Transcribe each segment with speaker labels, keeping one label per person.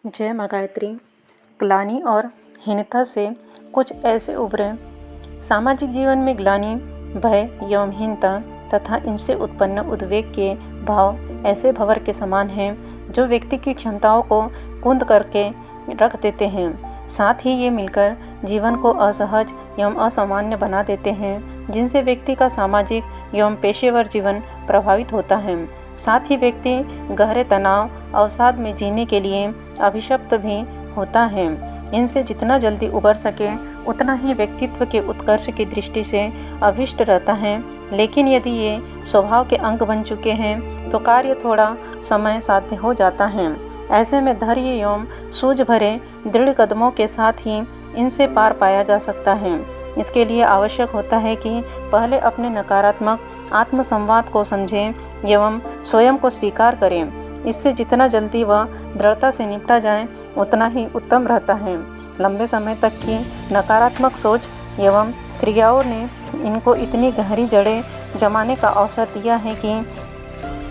Speaker 1: जय माँ गायत्री। ग्लानि और हीनता से कुछ ऐसे उभरे। सामाजिक जीवन में ग्लानि, भय एवं हीनता तथा इनसे उत्पन्न उद्वेग के भाव ऐसे भंवर के समान हैं जो व्यक्ति की क्षमताओं को कुंद करके रख देते हैं। साथ ही ये मिलकर जीवन को असहज एवं असामान्य बना देते हैं, जिनसे व्यक्ति का सामाजिक एवं पेशेवर जीवन प्रभावित होता है। साथ ही व्यक्ति गहरे तनाव अवसाद में जीने के लिए अभिशप्त भी होता है। इनसे जितना जल्दी उबर सके उतना ही व्यक्तित्व के उत्कर्ष की दृष्टि से अभिष्ट रहता है। लेकिन यदि ये स्वभाव के अंग बन चुके हैं तो कार्य थोड़ा समय साध्य हो जाता है। ऐसे में धैर्य एवं सूझ भरे दृढ़ कदमों के साथ ही इनसे पार पाया जा सकता है। इसके लिए आवश्यक होता है कि पहले अपने नकारात्मक आत्मसंवाद को समझें एवं स्वयं को स्वीकार करें। इससे जितना जल्दी वह दृढ़ता से निपटा जाए उतना ही उत्तम रहता है। लंबे समय तक की नकारात्मक सोच एवं क्रियाओं ने इनको इतनी गहरी जड़ें जमाने का अवसर दिया है कि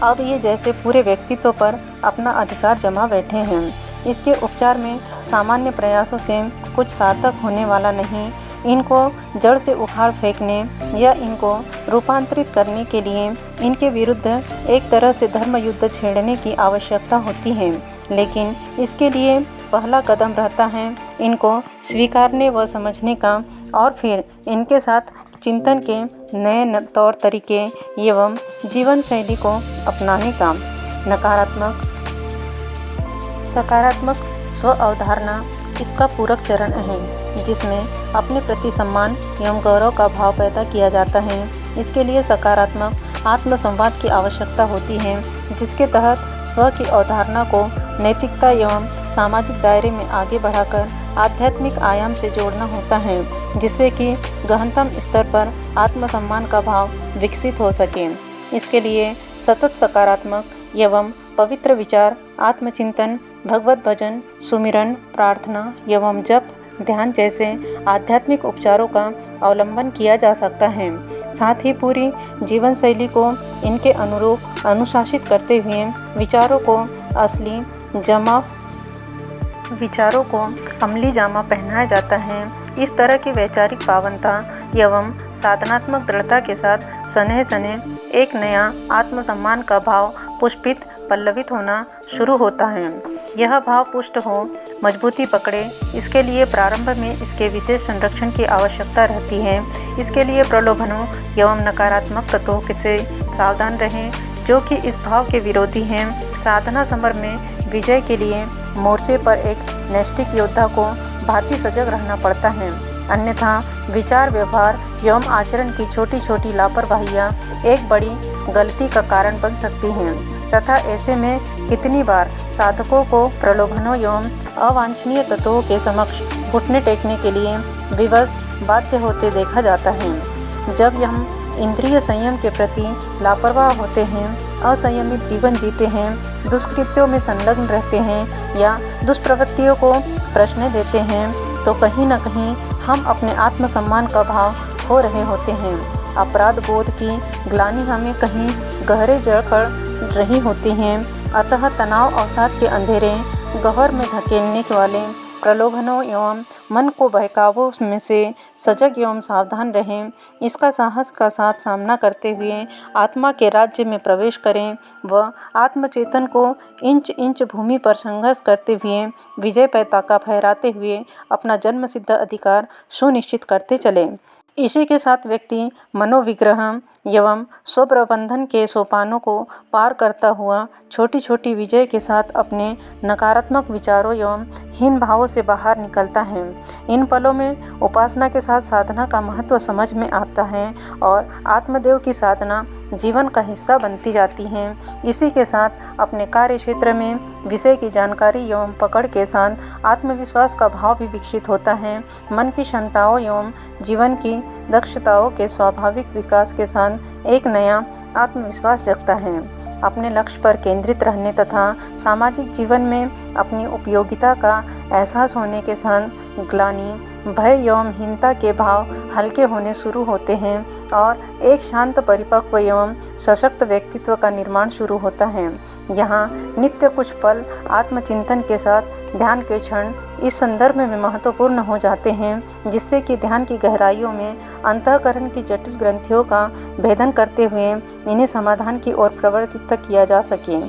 Speaker 1: अब ये जैसे पूरे व्यक्तित्व पर अपना अधिकार जमा बैठे हैं। इसके उपचार में सामान्य प्रयासों से कुछ सार्थक होने वाला नहीं। इनको जड़ से उखाड़ फेंकने या इनको रूपांतरित करने के लिए इनके विरुद्ध एक तरह से धर्म युद्ध छेड़ने की आवश्यकता होती है। लेकिन इसके लिए पहला कदम रहता है इनको स्वीकारने व समझने का और फिर इनके साथ चिंतन के नए तौर तरीके एवं जीवन शैली को अपनाने का। नकारात्मक सकारात्मक स्व अवधारणा इसका पूरक चरण है, जिसमें अपने प्रति सम्मान एवं गौरव का भाव पैदा किया जाता है। इसके लिए सकारात्मक आत्मसंवाद की आवश्यकता होती है, जिसके तहत स्व की अवधारणा को नैतिकता एवं सामाजिक दायरे में आगे बढ़ाकर आध्यात्मिक आयाम से जोड़ना होता है, जिससे कि गहनतम स्तर पर आत्मसम्मान का भाव विकसित हो सके। इसके लिए सतत सकारात्मक एवं पवित्र विचार, आत्मचिंतन, भगवत भजन, सुमिरन, प्रार्थना एवं जप, ध्यान जैसे आध्यात्मिक उपचारों का अवलंबन किया जा सकता है। साथ ही पूरी जीवन शैली को इनके अनुरूप अनुशासित करते हुए विचारों को अमली जामा पहनाया जाता है। इस तरह की वैचारिक पावनता एवं साधनात्मक दृढ़ता के साथ सनेह सनेह एक नया आत्मसम्मान का भाव पुष्पित पल्लवित होना शुरू होता है। यह भाव पुष्ट हो, मजबूती पकड़े, इसके लिए प्रारंभ में इसके विशेष संरक्षण की आवश्यकता रहती है। इसके लिए प्रलोभनों एवं नकारात्मक तत्वों से सावधान रहें, जो कि इस भाव के विरोधी हैं। साधना समर में विजय के लिए मोर्चे पर एक नैष्ठिक योद्धा को भांति सजग रहना पड़ता है, अन्यथा विचार, व्यवहार एवं आचरण की छोटी छोटी लापरवाहियाँ एक बड़ी गलती का कारण बन सकती हैं तथा ऐसे में कितनी बार साधकों को प्रलोभनों एवं अवांछनीय तत्वों के समक्ष घुटने टेकने के लिए विवश बाध्य होते देखा जाता है। जब हम इंद्रिय संयम के प्रति लापरवाह होते हैं, असंयमित जीवन जीते हैं, दुष्कृत्यों में संलग्न रहते हैं या दुष्प्रवृत्तियों को प्रश्न देते हैं, तो कहीं न कहीं हम अपने आत्मसम्मान का भाव खो रहे होते हैं। अपराध बोध की ग्लानि हमें कहीं गहरे जड़ कर रही होती हैं। अतः तनाव अवसाद के अंधेरे गहर में धकेलने वाले प्रलोभनों एवं मन को बहकावों में से सजग एवं सावधान रहें। इसका साहस का साथ सामना करते हुए आत्मा के राज्य में प्रवेश करें व आत्मचेतन को इंच इंच भूमि पर संघर्ष करते हुए विजय पताका फहराते हुए अपना जन्मसिद्ध अधिकार सुनिश्चित करते चलें। इसी के साथ व्यक्ति मनोविग्रह एवं स्वप्रबंधन के सोपानों को पार करता हुआ छोटी छोटी विजय के साथ अपने नकारात्मक विचारों एवं हीन भावों से बाहर निकलता है। इन पलों में उपासना के साथ साधना का महत्व समझ में आता है और आत्मदेव की साधना जीवन का हिस्सा बनती जाती है। इसी के साथ अपने कार्य क्षेत्र में विषय की जानकारी एवं पकड़ के साथ आत्मविश्वास का भाव भी विकसित होता है। मन की क्षमताओं एवं जीवन की दक्षताओं के स्वाभाविक विकास के साथ एक नया आत्मविश्वास जगता है। अपने लक्ष्य पर केंद्रित रहने तथा सामाजिक जीवन में अपनी उपयोगिता का एहसास होने के साथ ग्लानि, भय एवं हीनता के भाव हल्के होने शुरू होते हैं और एक शांत, परिपक्व एवं सशक्त व्यक्तित्व का निर्माण शुरू होता है। यहाँ नित्य कुछ पल आत्मचिंतन के साथ ध्यान के क्षण इस संदर्भ में महत्वपूर्ण हो जाते हैं, जिससे कि ध्यान की गहराइयों में अंतःकरण की जटिल ग्रंथियों का भेदन करते हुए इन्हें समाधान की ओर प्रवर्तित किया जा सके।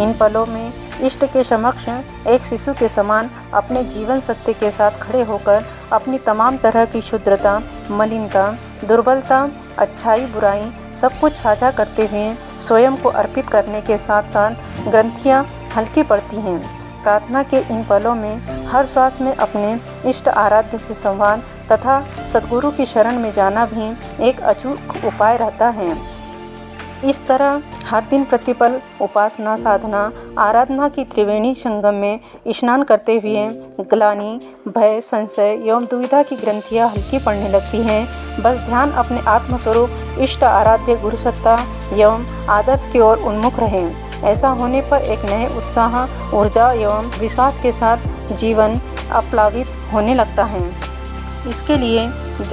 Speaker 1: इन पलों में इष्ट के समक्ष एक शिशु के समान अपने जीवन सत्य के साथ खड़े होकर अपनी तमाम तरह की क्षुद्रता, मलिनता, दुर्बलता, अच्छाई, बुराई सब कुछ साझा करते हुए स्वयं को अर्पित करने के साथ साथ ग्रंथियाँ हल्की पड़ती हैं। प्रार्थना के इन पलों में हर श्वास में अपने इष्ट आराध्य से संवाद तथा सद्गुरु की शरण में जाना भी एक अचूक उपाय रहता है। इस तरह हर दिन प्रतिपल उपासना, साधना, आराधना की त्रिवेणी संगम में स्नान करते हुए ग्लानि, भय, संशय एवं दुविधा की ग्रंथियाँ हल्की पड़ने लगती हैं। बस ध्यान अपने आत्मस्वरूप इष्ट आराध्य गुरुसत्ता एवं आदर्श की ओर उन्मुख रहें। ऐसा होने पर एक नए उत्साह, ऊर्जा एवं विश्वास के साथ जीवन अप्लावित होने लगता है। इसके लिए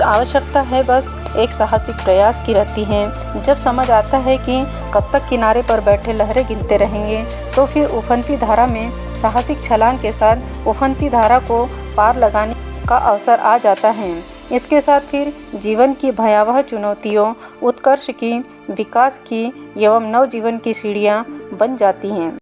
Speaker 1: आवश्यकता है बस एक साहसिक प्रयास की रहती है। जब समझ आता है कि कब तक किनारे पर बैठे लहरें गिनते रहेंगे, तो फिर उफनती धारा में साहसिक छलांग के साथ उफनती धारा को पार लगाने का अवसर आ जाता है। इसके साथ फिर जीवन की भयावह चुनौतियों, उत्कर्ष की, विकास की एवं नवजीवन की सीढ़ियाँ बन जाती हैं।